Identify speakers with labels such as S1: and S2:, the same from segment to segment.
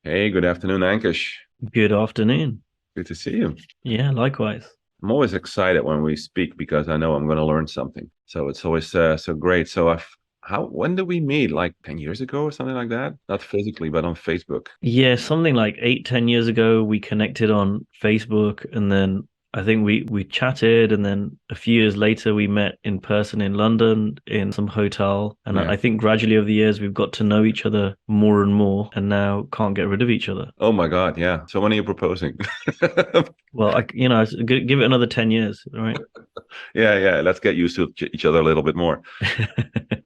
S1: Hey, good afternoon, Ankush.
S2: Good afternoon.
S1: Good to see you.
S2: Yeah, likewise.
S1: I'm always excited when we speak because I know I'm going to learn something. So it's always so great. When did we meet? Like 10 years ago or something like that? Not physically, but on Facebook.
S2: Yeah, something like 8, 10 years ago, we connected on Facebook, and then I think we chatted, and then a few years later, we met in person in London in some hotel. And I
S1: Yeah.
S2: I think gradually over the years, we've got to know each other more and more, and now can't get rid of each other.
S1: Oh my God. Yeah. So when are you proposing?
S2: Well, give it another 10 years, right?
S1: Yeah. Yeah. Let's get used to each other a little bit more.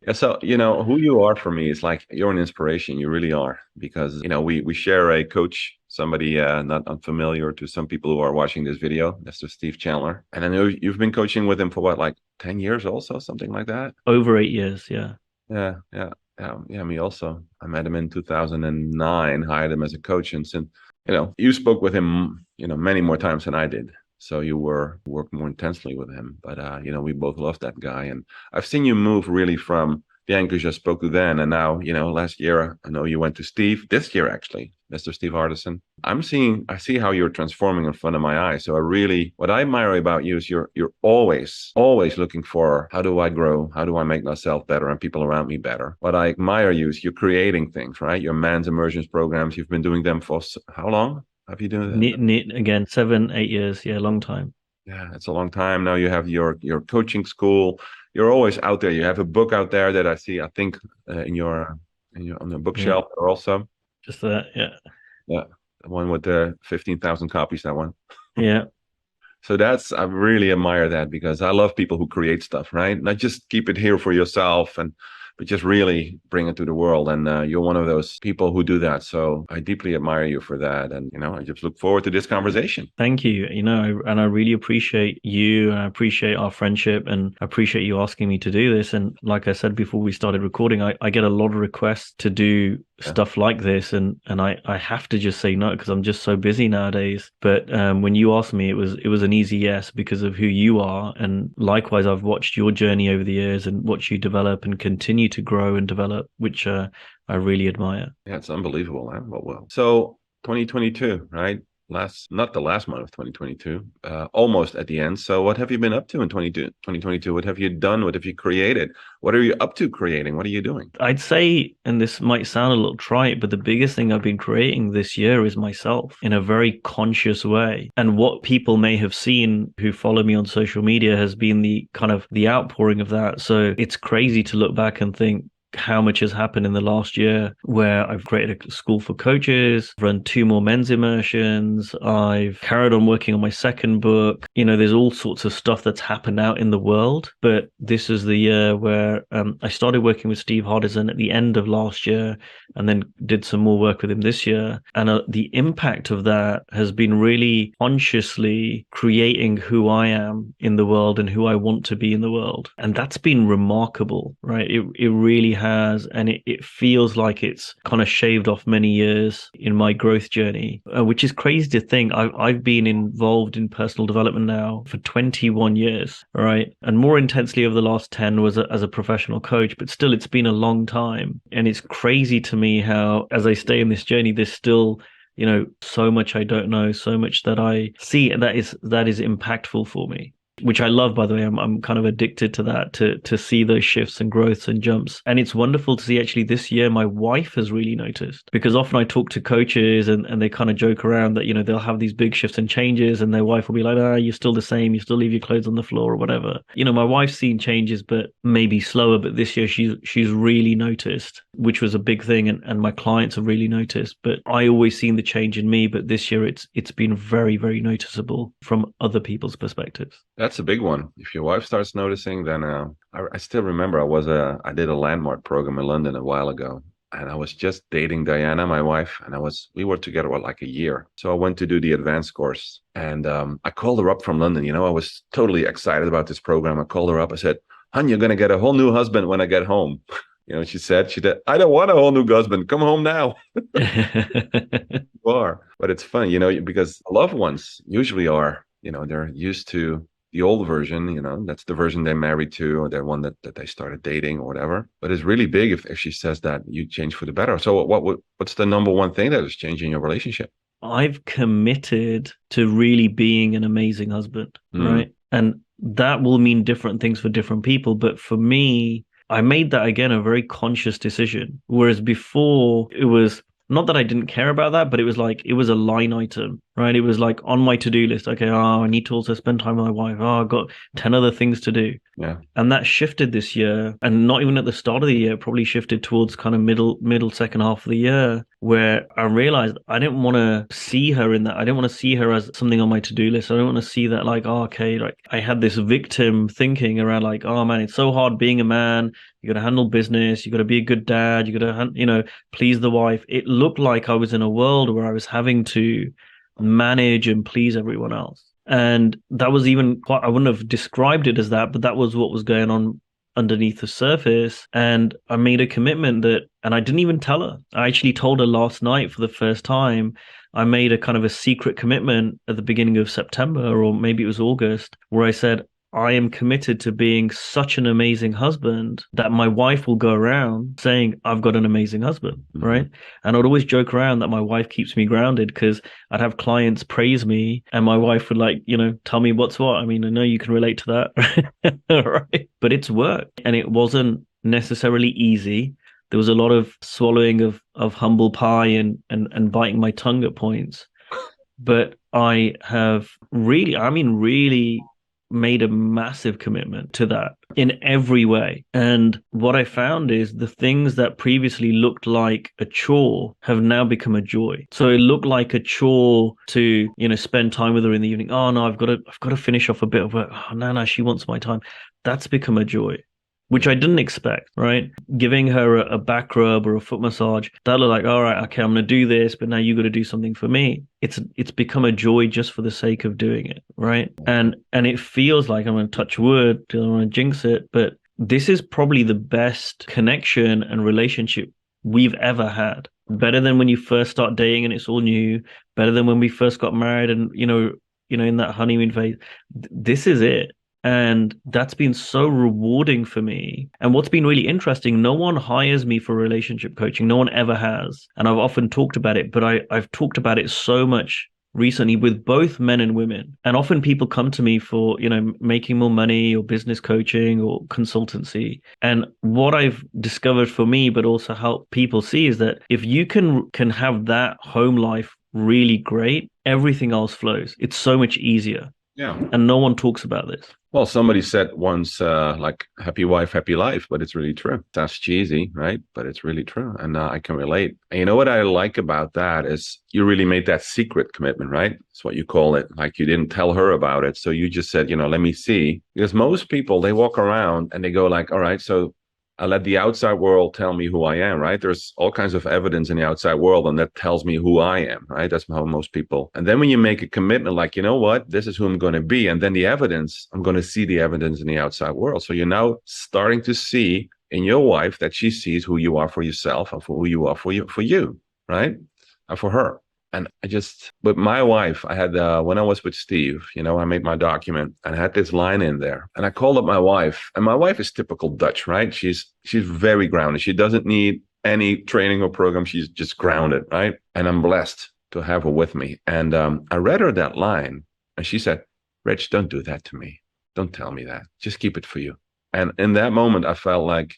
S1: Yeah, so who you are for me is like you're an inspiration. You really are because we share a coach, somebody not unfamiliar to some people who are watching this video, Mr. Steve Chandler, and I know you've been coaching with him for what, like 10 years, also something like that.
S2: Over 8 years, yeah.
S1: Yeah, yeah, yeah, yeah. Me also. I met him in 2009, hired him as a coach, and since you spoke with him, many more times than I did. So you worked more intensely with him. But we both love that guy, and I've seen you move really from the Ankush I spoke to then, and now, last year I know you went to Steve. This year, actually, Mr. Steve Hardison. I see how you're transforming in front of my eyes. So what I admire about you is you're always looking for how do I grow? How do I make myself better and people around me better? What I admire you is you're creating things, right? Your man's immersions programs, you've been doing them for how long? Have you doing that?
S2: Again, 7, 8 years, yeah, long time.
S1: Yeah, it's a long time now. You have your coaching school. You're always out there. You have a book out there that I see. I think in your on the
S2: Yeah,
S1: bookshelf also.
S2: just that, yeah.
S1: Yeah, the one with the 15,000 copies. That one.
S2: Yeah.
S1: So I really admire that because I love people who create stuff, right? Not just keep it here for yourself but just really bring it to the world. And you're one of those people who do that. So I deeply admire you for that. And, I just look forward to this conversation.
S2: Thank you. And I really appreciate you, and I appreciate our friendship, and I appreciate you asking me to do this. And like I said before we started recording, I get a lot of requests to do
S1: Yeah.
S2: stuff like this, and I have to just say no because I'm just so busy nowadays. But when you asked me, it was an easy yes because of who you are. And likewise, I've watched your journey over the years and watched you develop and continue to grow and develop, which I really admire.
S1: Yeah, it's unbelievable, man. So 2022, right? Not the last month of 2022, almost at the end. So what have you been up to in 2022? What have you done? What have you created? What are you up to creating? What are you doing?
S2: I'd say, and this might sound a little trite, but the biggest thing I've been creating this year is myself in a very conscious way. And what people may have seen who follow me on social media has been the kind of the outpouring of that. So it's crazy to look back and think how much has happened in the last year where I've created a school for coaches, run two more men's immersions. I've carried on working on my second book. There's all sorts of stuff that's happened out in the world. But this is the year where I started working with Steve Hardison at the end of last year and then did some more work with him this year. And the impact of that has been really consciously creating who I am in the world and who I want to be in the world. And that's been remarkable, right? It really has. And it feels like it's kind of shaved off many years in my growth journey, which is crazy to think. I've been involved in personal development now for 21 years, right? And more intensely over the last 10 was as a professional coach, but still it's been a long time. And it's crazy to me how, as I stay in this journey, there's still so much I don't know, so much that I see that is impactful for me, which I love, by the way. I'm kind of addicted to that, to see those shifts and growths and jumps. And it's wonderful to see actually this year my wife has really noticed, because often I talk to coaches and they kind of joke around that, they'll have these big shifts and changes and their wife will be like, you're still the same, you still leave your clothes on the floor or whatever. My wife's seen changes, but maybe slower. But this year she's really noticed, which was a big thing. And my clients have really noticed. But I always seen the change in me, but this year it's been very, very noticeable from other people's perspectives.
S1: That's a big one. If your wife starts noticing, then I still remember I did a landmark program in London a while ago, and I was just dating Diana, my wife, and we were together for like a year. So I went to do the advanced course, and I called her up from London. I was totally excited about this program. I called her up. I said, "Hun, you're gonna get a whole new husband when I get home." She said, "I don't want a whole new husband. Come home now." You are, but it's fun, because loved ones usually are, they're used to the old version, that's the version they married to, or the one that they started dating or whatever. But it's really big if she says that you change for the better. So what's the number one thing that is changing your relationship?
S2: I've committed to really being an amazing husband, right? And that will mean different things for different people. But for me, I made that again a very conscious decision. Whereas before, it was not that I didn't care about that, but it was like it was a line item, right? It was like on my to-do list. Okay, I need to also spend time with my wife. I've got 10 other things to do.
S1: Yeah.
S2: And that shifted this year. And not even at the start of the year, probably shifted towards kind of middle second half of the year, where I realized I didn't want to see her in that. I didn't want to see her as something on my to-do list. I don't want to see that like, oh, okay, like I had this victim thinking around like, oh man, it's so hard being a man. You got to handle business. You got to be a good dad. You got to, please the wife. It looked like I was in a world where I was having to manage and please everyone else. And that was even quite, I wouldn't have described it as that, but that was what was going on underneath the surface. And I made a commitment and I didn't even tell her. I actually told her last night for the first time. I made a kind of a secret commitment at the beginning of September, or maybe it was August, where I said, I am committed to being such an amazing husband that my wife will go around saying, I've got an amazing husband, right? And I'd always joke around that my wife keeps me grounded, because I'd have clients praise me and my wife would tell me what's what. I mean, I know you can relate to that, right? But it's work, and it wasn't necessarily easy. There was a lot of swallowing of humble pie and biting my tongue at points. But I have really made a massive commitment to that in every way. And what I found is the things that previously looked like a chore have now become a joy. So it looked like a chore to, spend time with her in the evening. Oh no, I've got to finish off a bit of work. Oh no, she wants my time. That's become a joy, which I didn't expect, right? Giving her a back rub or a foot massage, that looked like, all right, okay, I'm going to do this, but now you got to do something for me. It's become a joy just for the sake of doing it, right? And it feels like, I'm going to touch wood, I don't want to jinx it, but this is probably the best connection and relationship we've ever had. Better than when you first start dating and it's all new. Better than when we first got married and, in that honeymoon phase. This is it. And that's been so rewarding for me. And what's been really interesting, no one hires me for relationship coaching. No one ever has. And I've often talked about it, but I've talked about it so much recently with both men and women. And often people come to me for, making more money or business coaching or consultancy. And what I've discovered for me, but also help people see, is that if you can have that home life really great, everything else flows. It's so much easier.
S1: Yeah.
S2: And no one talks about this.
S1: Well, somebody said once, happy wife, happy life, but it's really true. That's cheesy, right? But it's really true. And I can relate. And you know what I like about that is you really made that secret commitment, right? It's what you call it. Like you didn't tell her about it. So you just said, let me see. Because most people, they walk around and they go like, all right, so I let the outside world tell me who I am, right? There's all kinds of evidence in the outside world, and that tells me who I am, right? That's how most people. And then when you make a commitment, like, you know what, this is who I'm going to be. And then the evidence, I'm going to see the evidence in the outside world. So you're now starting to see in your wife that she sees who you are for yourself and for who you are for you, right? And for her. And with my wife, I had, when I was with Steve, I made my document and I had this line in there, and I called up my wife, and my wife is typical Dutch, right? She's very grounded. She doesn't need any training or program. She's just grounded, right? And I'm blessed to have her with me. And I read her that line and she said, Rich, don't do that to me. Don't tell me that. Just keep it for you. And in that moment, I felt like,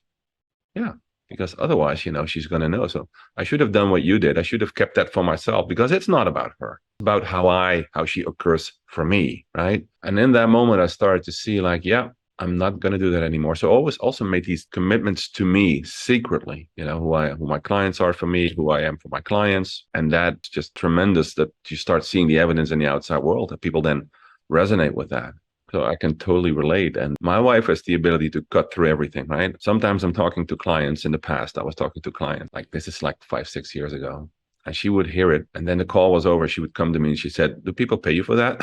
S1: yeah, because otherwise, she's going to know. So I should have done what you did. I should have kept that for myself, because it's not about her. It's about how she occurs for me, right? And in that moment, I started to see like, yeah, I'm not going to do that anymore. So I always also made these commitments to me secretly, who my clients are for me, who I am for my clients. And that's just tremendous that you start seeing the evidence in the outside world, that people then resonate with that. So I can totally relate. And my wife has the ability to cut through everything, right? Sometimes I'm talking to clients. In the past, I was talking to clients, like this is like 5-6 years ago. And she would hear it. And then the call was over. She would come to me and she said, do people pay you for that?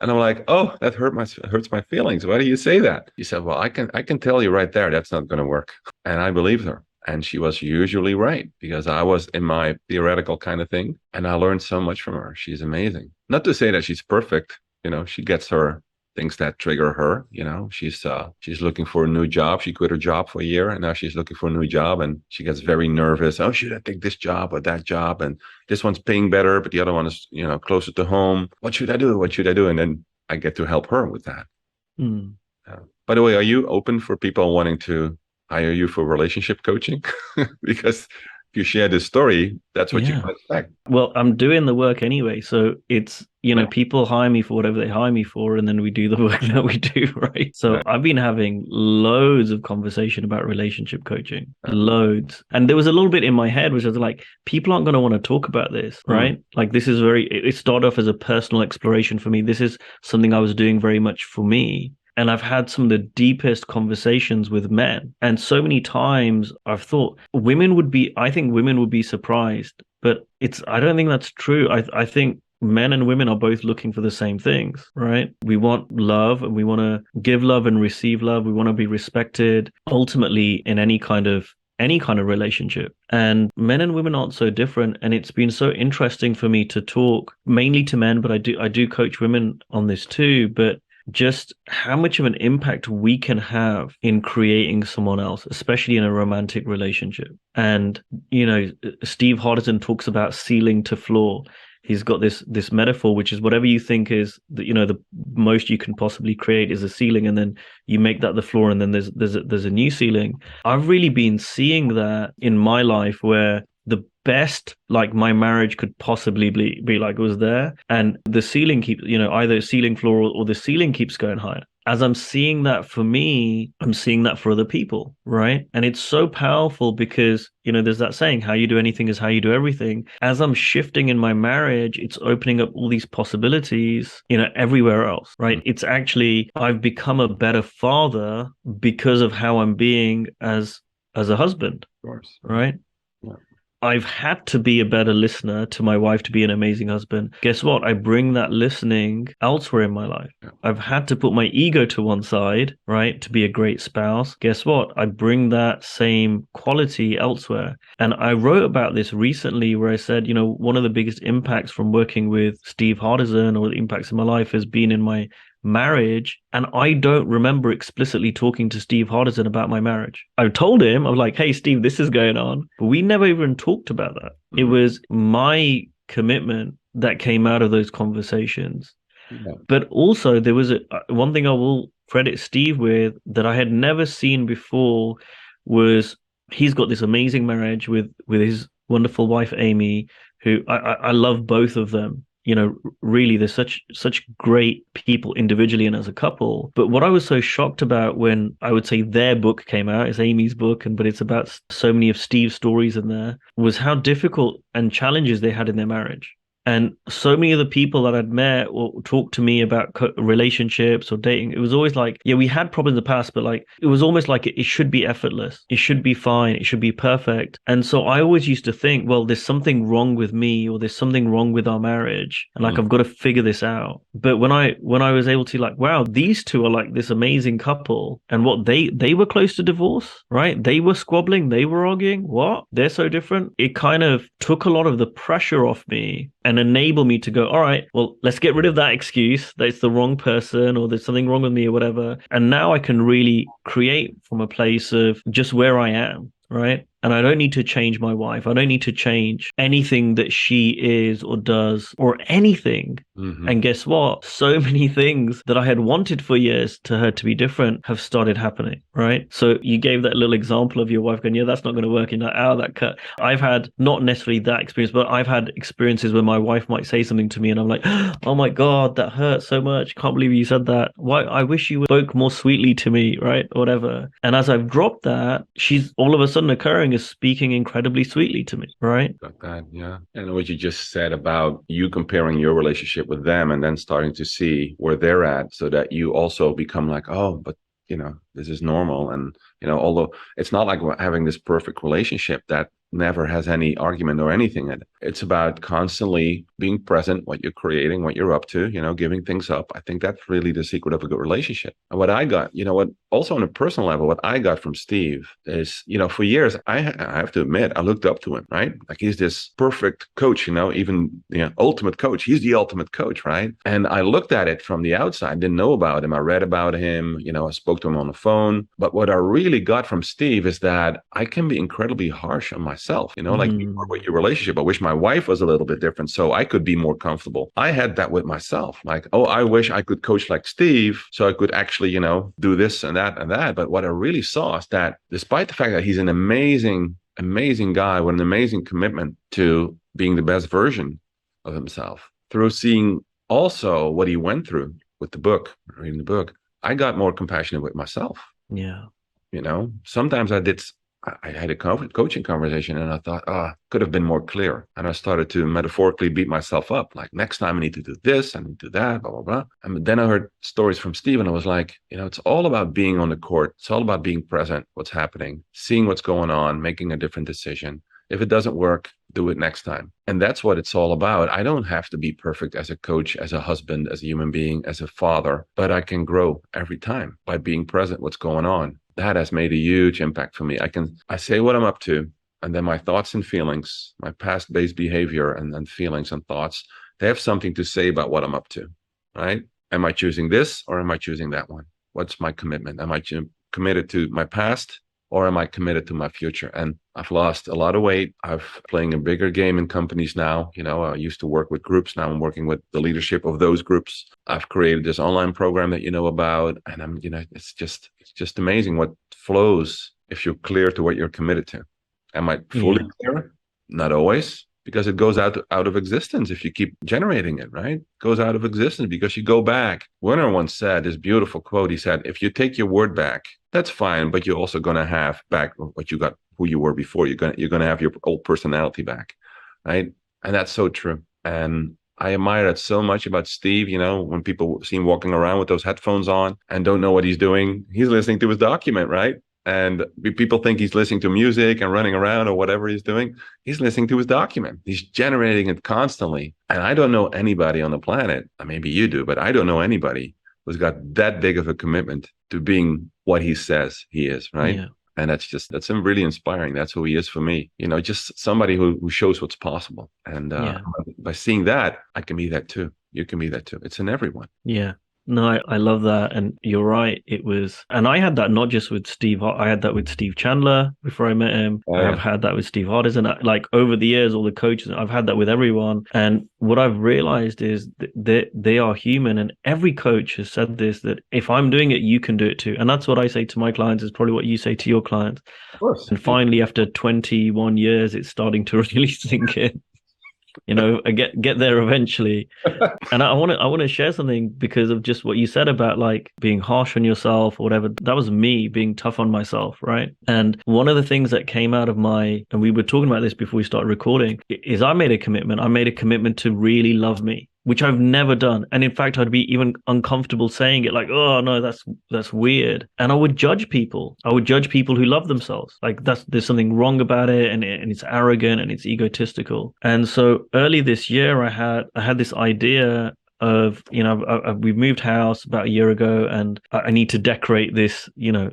S1: And I'm like, oh, that hurts my feelings. Why do you say that? She said, well, I can tell you right there, that's not going to work. And I believed her. And she was usually right, because I was in my theoretical kind of thing. And I learned so much from her. She's amazing. Not to say that she's perfect. She gets her things that trigger her. She's looking for a new job. She quit her job for a year, and now she's looking for a new job, and she gets very nervous. Oh, should I take this job or that job? And this one's paying better, but the other one is, closer to home. What should I do? What should I do? And then I get to help her with that.
S2: Mm.
S1: By the way, are you open for people wanting to hire you for relationship coaching? Because if you share this story, that's what you
S2: Yeah.
S1: can expect.
S2: Well, I'm doing the work anyway. So it's, people hire me for whatever they hire me for, and then we do the work that we do, right? So
S1: Yeah.
S2: I've been having loads of conversation about relationship coaching, loads. And there was a little bit in my head, which was like, people aren't going to want to talk about this, right? Like, this is it started off as a personal exploration for me. This is something I was doing very much for me. And I've had some of the deepest conversations with men. And so many times I've thought I think women would be surprised, but I don't think that's true. I think men and women are both looking for the same things, right? We want love, and we want to give love and receive love. We want to be respected ultimately in any kind of relationship. And men and women aren't so different. And it's been so interesting for me to talk mainly to men, but I do coach women on this too. But just how much of an impact we can have in creating someone else, especially in a romantic relationship. And, Steve Hardison talks about ceiling to floor. He's got this metaphor, which is whatever you think is the most you can possibly create is a ceiling, and then you make that the floor, and then there's a new ceiling. I've really been seeing that in my life, where the best like my marriage could possibly be like was there, and the ceiling keeps, either ceiling floor or the ceiling keeps going higher. As I'm seeing that for me, I'm seeing that for other people, right? And it's so powerful because, there's that saying, how you do anything is how you do everything. As I'm shifting in my marriage, it's opening up all these possibilities, everywhere else, right? It's actually, I've become a better father because of how I'm being as a husband,
S1: Of course.
S2: right?
S1: Yeah.
S2: I've had to be a better listener to my wife to be an amazing husband. Guess what? I bring that listening elsewhere in my life.
S1: Yeah.
S2: I've had to put my ego to one side, right, to be a great spouse. Guess what? I bring that same quality elsewhere. And I wrote about this recently where I said, one of the biggest impacts from working with Steve Hardison, or the impacts in my life, has been in my marriage. And I don't remember explicitly talking to Steve Hardison about my marriage. I told him, I was like, hey, Steve, this is going on. But we never even talked about that. Mm-hmm. It was my commitment that came out of those conversations. Yeah. But also there was one thing I will credit Steve with that I had never seen before was he's got this amazing marriage with his wonderful wife, Amy, who I love both of them. Really, they're such great people individually and as a couple. But what I was so shocked about when I would say their book came out, it's Amy's book, but it's about so many of Steve's stories in there, was how difficult and challenges they had in their marriage. And so many of the people that I'd met or talked to me about relationships or dating, it was always like, yeah, we had problems in the past, but like, it was almost like it should be effortless. It should be fine. It should be perfect. And so I always used to think, well, there's something wrong with me, or there's something wrong with our marriage. And like, I've got to figure this out. But when I was able to like, wow, these two are like this amazing couple, and what they were close to divorce, right? They were squabbling. They were arguing. What? They're so different. It kind of took a lot of the pressure off me and enable me to go, all right, well, let's get rid of that excuse that it's the wrong person or there's something wrong with me or whatever. And now I can really create from a place of just where I am, right? And I don't need to change my wife. I don't need to change anything that she is or does or anything. Mm-hmm. And guess what? So many things that I had wanted for years to her to be different have started happening, right? So you gave that little example of your wife going, yeah, that's not going to work in that hour, that cut. I've had not necessarily that experience, but I've had experiences where my wife might say something to me and I'm like, oh my God, that hurts so much. Can't believe you said that. Why? I wish you spoke more sweetly to me, right? Or whatever. And as I've dropped that, she's all of a sudden occurring is speaking incredibly sweetly to me, right?
S1: Got that, yeah. And what you just said about you comparing your relationship with them and then starting to see where they're at so that you also become like, oh, but this is normal. And, although it's not like having this perfect relationship that never has any argument or anything in it. It's about constantly being present, what you're creating, what you're up to, giving things up. I think that's really the secret of a good relationship. And what I got, what also on a personal level, what I got from Steve is, for years, I have to admit, I looked up to him, right? Like he's this perfect coach, even the ultimate coach. He's the ultimate coach, right? And I looked at it from the outside, didn't know about him. I read about him, I spoke to him on the phone. But what I really got from Steve is that I can be incredibly harsh on myself, like with your relationship. I wish my wife was a little bit different so I could be more comfortable. I had that with myself. Like, oh, I wish I could coach like Steve so I could actually, do this and that and that. But what I really saw is that despite the fact that he's an amazing guy with an amazing commitment to being the best version of himself, through seeing also what he went through with the book, reading the book, I got more compassionate with myself.
S2: Yeah.
S1: Sometimes I had a coaching conversation and I thought, could have been more clear. And I started to metaphorically beat myself up. Like next time I need to do this, I need to do that, blah, blah, blah. And then I heard stories from Steve and I was like, it's all about being on the court. It's all about being present, what's happening, seeing what's going on, making a different decision. If it doesn't work, do it next time. And that's what it's all about. I don't have to be perfect as a coach, as a husband, as a human being, as a father, but I can grow every time by being present, what's going on. That has made a huge impact for me. I say what I'm up to, and then my thoughts and feelings, my past-based behavior and feelings and thoughts, they have something to say about what I'm up to, right? Am I choosing this or am I choosing that one? What's my commitment? Am I committed to my past or am I committed to my future? And I've lost a lot of weight. I'm playing a bigger game in companies now. I used to work with groups. Now I'm working with the leadership of those groups. I've created this online program that you know about. And I'm, it's just amazing what flows if you're clear to what you're committed to. Am I fully clear? Not always, because it goes out of existence if you keep generating it, right? It goes out of existence because you go back. Werner once said this beautiful quote. He said, if you take your word back, that's fine, but you're also going to have back what you got, who you were before. You're going to have your old personality back, right? And that's so true. And I admire that so much about Steve. When people see him walking around with those headphones on and don't know what he's doing, he's listening to his document, right? And people think he's listening to music and running around or whatever he's doing. He's listening to his document. He's generating it constantly. And I don't know anybody on the planet, maybe you do, but I don't know anybody who's got that big of a commitment to being what he says he is, right? Yeah. And that's really inspiring. That's who he is for me. Just somebody who shows what's possible. And by seeing that, I can be that too. You can be that too. It's in everyone.
S2: Yeah. No, I love that. And you're right. And I had that not just with Steve, I had that with Steve Chandler before I met him. I've had that with Steve Hardison. Like over the years, all the coaches, I've had that with everyone. And what I've realized is that they are human. And every coach has said this, that if I'm doing it, you can do it too. And that's what I say to my clients, is probably what you say to your clients.
S1: Of course.
S2: And finally, after 21 years, it's starting to really sink in. I get there eventually. And I want to share something because of just what you said about like being harsh on yourself or whatever. That was me being tough on myself, right? And one of the things that came out of and we were talking about this before we started recording, is I made a commitment to really love me, which I've never done. And in fact, I'd be even uncomfortable saying it, like, oh no, that's weird. And I would judge people. I would judge people who love themselves. Like there's something wrong about it, and it's arrogant and it's egotistical. And so early this year, I had this idea of, we've moved house about a year ago, and I need to decorate this,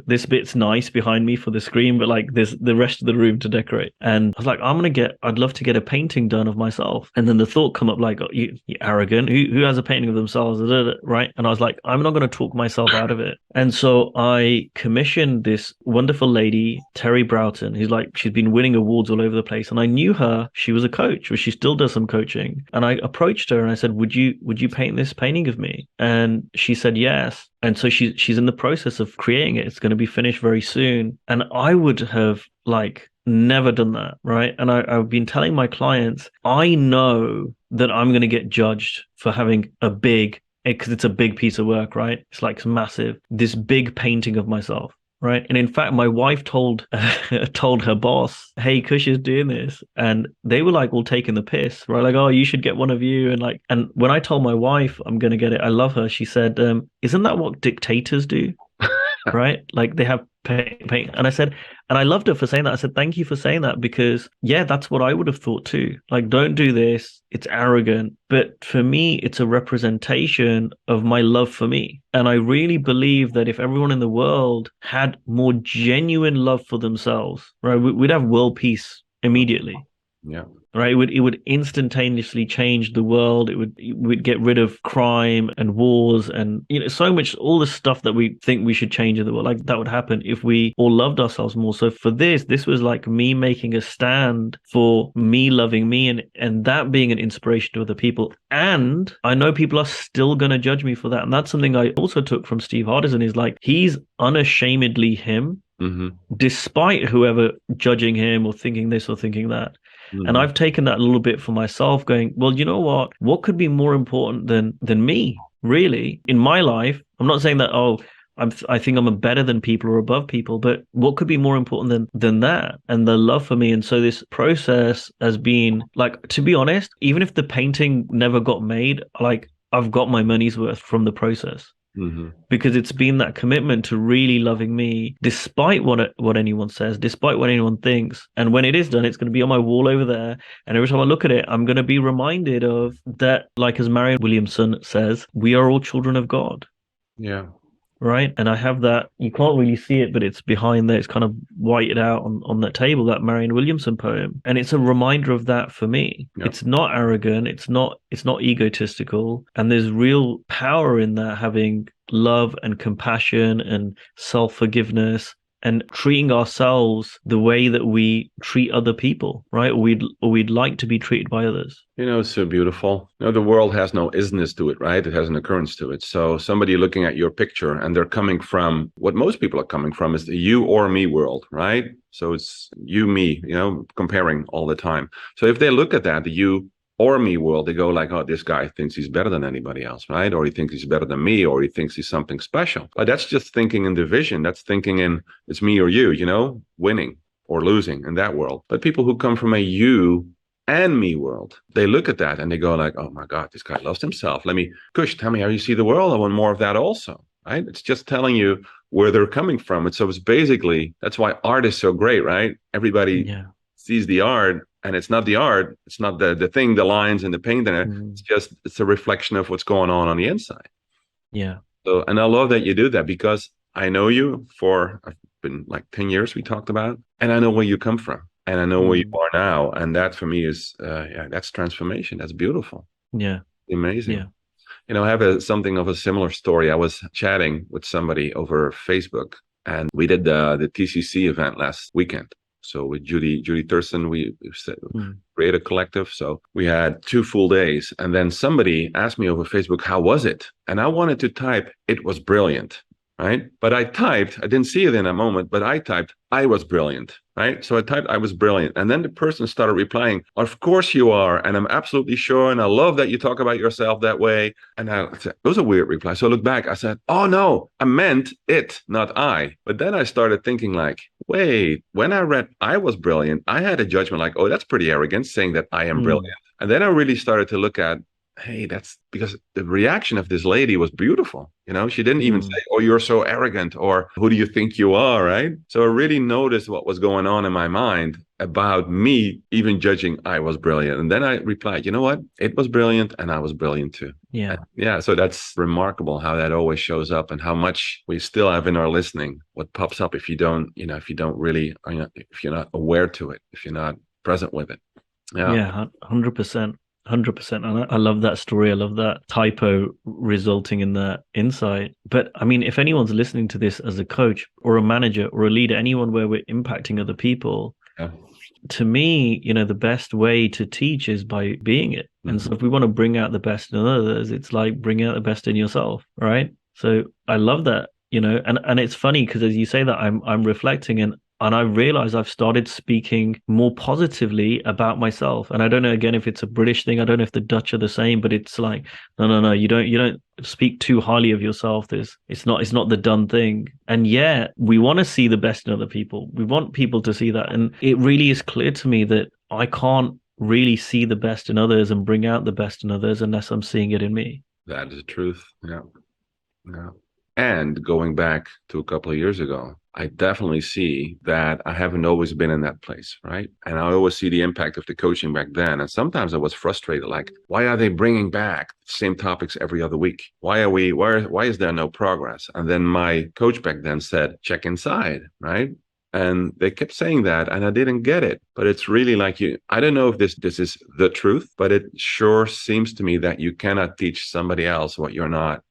S2: this bit's nice behind me for the screen, but like there's the rest of the room to decorate. And I was like, I'd love to get a painting done of myself. And then the thought come up like, oh, you arrogant, who has a painting of themselves, right? And I was like, I'm not going to talk myself out of it. And so I commissioned this wonderful lady, Terry Broughton, she's been winning awards all over the place. And I knew her, she was a coach, or she still does some coaching. And I approached her and I said, would you paint this painting of me? And she said yes. And so she's in the process of creating it. It's going to be finished very soon. And I would have never done that, right? And I've been telling my clients, I know that I'm going to get judged for having because it's a big piece of work, right? It's massive, this big painting of myself. Right. And in fact, my wife told her boss, hey, Kush is doing this. And they were all taking the piss, right? Like, oh, you should get one of you. And when I told my wife I'm going to get it, I love her. She said, isn't that what dictators do? right? Like they have pain. And I said, and I loved her for saying that. I said, thank you for saying that because, yeah, that's what I would have thought too. Like, don't do this. It's arrogant. But for me, it's a representation of my love for me. And I really believe that if everyone in the world had more genuine love for themselves, right, we'd have world peace immediately.
S1: Yeah.
S2: Right, it would instantaneously change the world. It would get rid of crime and wars and so much, all the stuff that we think we should change in the world, like that would happen if we all loved ourselves more. So for this was like me making a stand for me loving me, and that being an inspiration to other people. And I know people are still going to judge me for that, and that's something I also took from Steve Hardison, is like he's unashamedly him, despite whoever judging him or thinking this or thinking that. And I've taken that a little bit for myself, going, well, you know what? What could be more important than me, really, in my life? I'm not saying that, oh, I think I'm better than people or above people, but what could be more important than that? And the love for me. And so this process has been like, to be honest, even if the painting never got made, like I've got my money's worth from the process. Because it's been that commitment to really loving me, despite what anyone says, despite what anyone thinks. And when it is done, it's going to be on my wall over there. And every time I look at it, I'm going to be reminded of that, like as Marianne Williamson says, we are all children of God.
S1: Yeah.
S2: Right. And I have that, you can't really see it, but it's behind there. It's kind of whited out on that table, that Marianne Williamson poem. And it's a reminder of that for me. Yep. It's not arrogant. It's not egotistical. And there's real power in that, having love and compassion and self-forgiveness and treating ourselves the way that we treat other people, right? Or we'd like to be treated by others.
S1: It's so beautiful. The world has no isness to it, right? It has an occurrence to it. So somebody looking at your picture and they're coming from what most people are coming from is the you or me world, right? So it's you, me, comparing all the time. So if they look at that, the you or me world, they go like, oh, this guy thinks he's better than anybody else, right? Or he thinks he's better than me, or he thinks he's something special. But that's just thinking in division. That's thinking in it's me or you, winning or losing in that world. But people who come from a you and me world, they look at that and they go like, oh my God, this guy loves himself. Kush, tell me how you see the world. I want more of that also, right? It's just telling you where they're coming from. And so it's basically, that's why art is so great, right? Everybody sees the art. And it's not the art, it's not the thing, the lines and the paint in it. It's a reflection of what's going on the inside.
S2: Yeah.
S1: So, and I love that you do that because I know you I've been like 10 years we talked about, and I know where you come from and I know where you are now. And that for me is, that's transformation. That's beautiful.
S2: Yeah.
S1: Amazing. Yeah. I have something of a similar story. I was chatting with somebody over Facebook and we did the TCC event last weekend. So with Judy Thurston, we created a collective. So we had 2 full days. And then somebody asked me over Facebook, how was it? And I wanted to type, it was brilliant, right? But I didn't see it in that moment, but I typed, I was brilliant, right? So I typed, I was brilliant. And then the person started replying, of course you are. And I'm absolutely sure. And I love that you talk about yourself that way. And I said, it was a weird reply. So I looked back, I said, oh no, I meant it, not I. But then I started thinking like, wait, when I read I was brilliant, I had a judgment like, oh, that's pretty arrogant saying that I am brilliant. And then I really started to look at, hey, that's because the reaction of this lady was beautiful. She didn't even say, oh, you're so arrogant, or who do you think you are, right? So I really noticed what was going on in my mind about me even judging I was brilliant. And then I replied, you know what? It was brilliant and I was brilliant too.
S2: Yeah.
S1: So that's remarkable how that always shows up and how much we still have in our listening. What pops up if you don't really, if you're not aware to it, if you're not present with it.
S2: Yeah, 100%. 100%. And I love that story. I love that typo resulting in that insight. But I mean, if anyone's listening to this as a coach or a manager or a leader, anyone where we're impacting other people, to me, the best way to teach is by being it. And so if we want to bring out the best in others, it's like bring out the best in yourself, right? So I love that, and it's funny because as you say that, I'm reflecting and I realize I've started speaking more positively about myself. And I don't know, again, if it's a British thing. I don't know if the Dutch are the same, but it's like, no, you don't speak too highly of yourself. It's not the done thing. And yet we want to see the best in other people. We want people to see that. And it really is clear to me that I can't really see the best in others and bring out the best in others unless I'm seeing it in me.
S1: That is the truth. Yeah. And going back to a couple of years ago, I definitely see that I haven't always been in that place, right? And I always see the impact of the coaching back then. And sometimes I was frustrated, like, why are they bringing back the same topics every other week? Why is there no progress? And then my coach back then said, check inside, right? And they kept saying that, and I didn't get it. But it's really like I don't know if this is the truth, but it sure seems to me that you cannot teach somebody else what you're not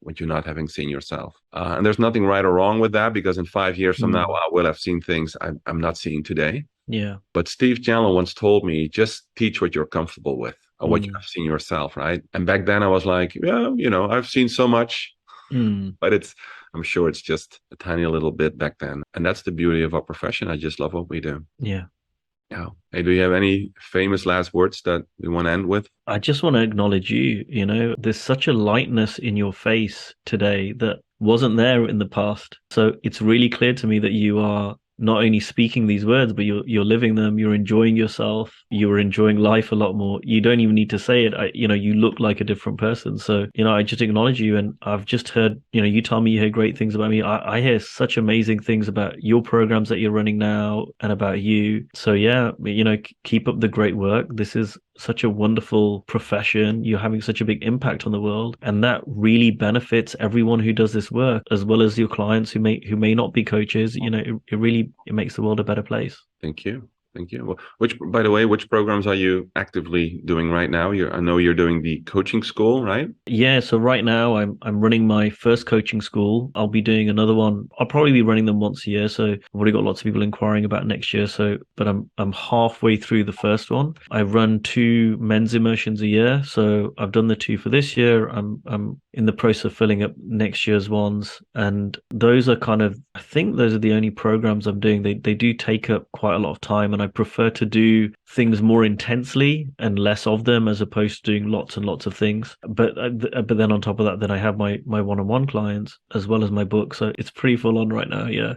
S1: having seen yourself. And there's nothing right or wrong with that, because in 5 years from now, I will have seen things I'm not seeing today.
S2: Yeah.
S1: But Steve Chandler once told me, just teach what you're comfortable with or what you have seen yourself, right? And back then I was like, yeah, I've seen so much, but I'm sure it's just a tiny little bit back then. And that's the beauty of our profession. I just love what we do.
S2: Yeah.
S1: Yeah. Hey, do you have any famous last words that we want to end with?
S2: I just want to acknowledge you. There's such a lightness in your face today that wasn't there in the past. So it's really clear to me that you are not only speaking these words, but you're living them. You're enjoying yourself. You're enjoying life a lot more. You don't even need to say it. You look like a different person. So, I just acknowledge you. And I've just heard, you tell me you hear great things about me. I hear such amazing things about your programs that you're running now and about you. So yeah, keep up the great work. This is such a wonderful profession. You're having such a big impact on the world, and that really benefits everyone who does this work, as well as your clients who may not be coaches. It makes the world a better place.
S1: Thank you. Thank you. Well, by the way, which programs are you actively doing right now? I know you're doing the coaching school, right?
S2: Yeah. So right now I'm running my first coaching school. I'll be doing another one. I'll probably be running them once a year. So I've already got lots of people inquiring about next year. But I'm halfway through the first one. I run 2 men's immersions a year. So I've done the 2 for this year. I'm in the process of filling up next year's ones. And those are I think those are the only programs I'm doing. They do take up quite a lot of time, and I prefer to do things more intensely and less of them, as opposed to doing lots and lots of things. But then on top of that, then I have my one-on-one clients as well as my book. So it's pretty full on right now. Yeah.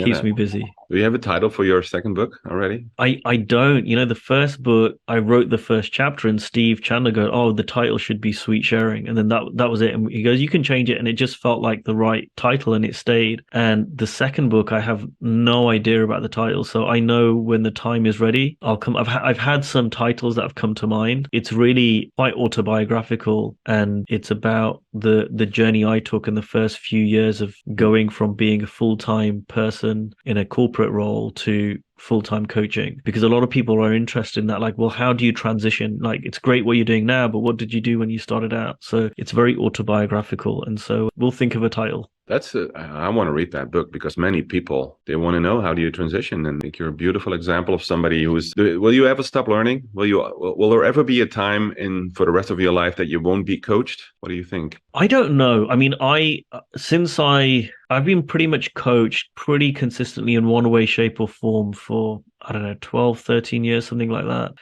S2: Keeps me busy.
S1: Do you have a title for your second book already?
S2: I don't. The first book, I wrote the first chapter, and Steve Chandler goes, "Oh, the title should be Sweet Sharing." And then that was it. And he goes, "You can change it." And it just felt like the right title, and it stayed. And the second book, I have no idea about the title. So I know when the time is ready, I'll come. I've had some titles that have come to mind. It's really quite autobiographical, and it's about the journey I took in the first few years of going from being a full-time person in a corporate role to full-time coaching, because a lot of people are interested in that, like, well, how do you transition? Like, it's great what you're doing now, but what did you do when you started out? So it's very autobiographical, and so we'll think of a title.
S1: I want to read that book, because many people, they want to know, how do you transition? And I think you're a beautiful example of somebody will you ever stop learning? Will there ever be a time for the rest of your life that you won't be coached? What do you think?
S2: I don't know. I mean, I've been pretty much coached pretty consistently in one way, shape or form for, I don't know, 12, 13 years, something like that.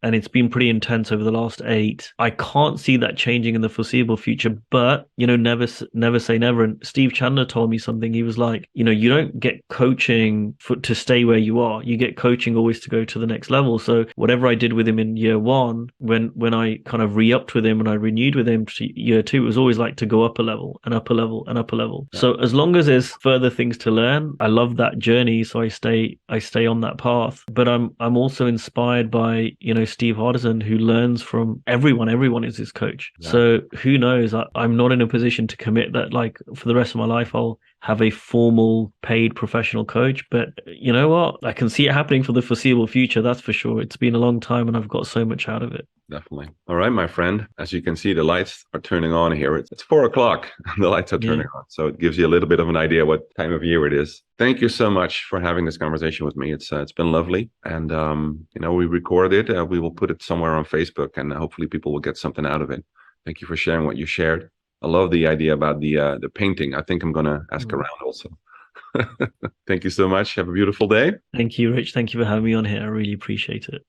S2: And it's been pretty intense over the last 8. I can't see that changing in the foreseeable future, but, never say never. And Steve Chandler told me something. He was like, you don't get coaching to stay where you are. You get coaching always to go to the next level. So whatever I did with him in year 1, when I kind of re-upped with him and I renewed with him to year 2, it was always like to go up a level and up a level and up a level. Yeah. So as long as there's further things to learn, I love that journey. So I stay on that path. But I'm also inspired by, Steve Hardison, who learns from everyone. Everyone is his coach. Yeah. So who knows? I'm not in a position to commit that, like, for the rest of my life, I'll have a formal paid professional coach. But you know what? I can see it happening for the foreseeable future. That's for sure. It's been a long time and I've got so much out of it.
S1: Definitely. All right, my friend. As you can see, the lights are turning on here. It's 4:00. The lights are turning on. So it gives you a little bit of an idea what time of year it is. Thank you so much for having this conversation with me. It's been lovely. And, we recorded it. We will put it somewhere on Facebook, and hopefully people will get something out of it. Thank you for sharing what you shared. I love the idea about the painting. I think I'm going to ask around also. Thank you so much. Have a beautiful day.
S2: Thank you, Rich. Thank you for having me on here. I really appreciate it.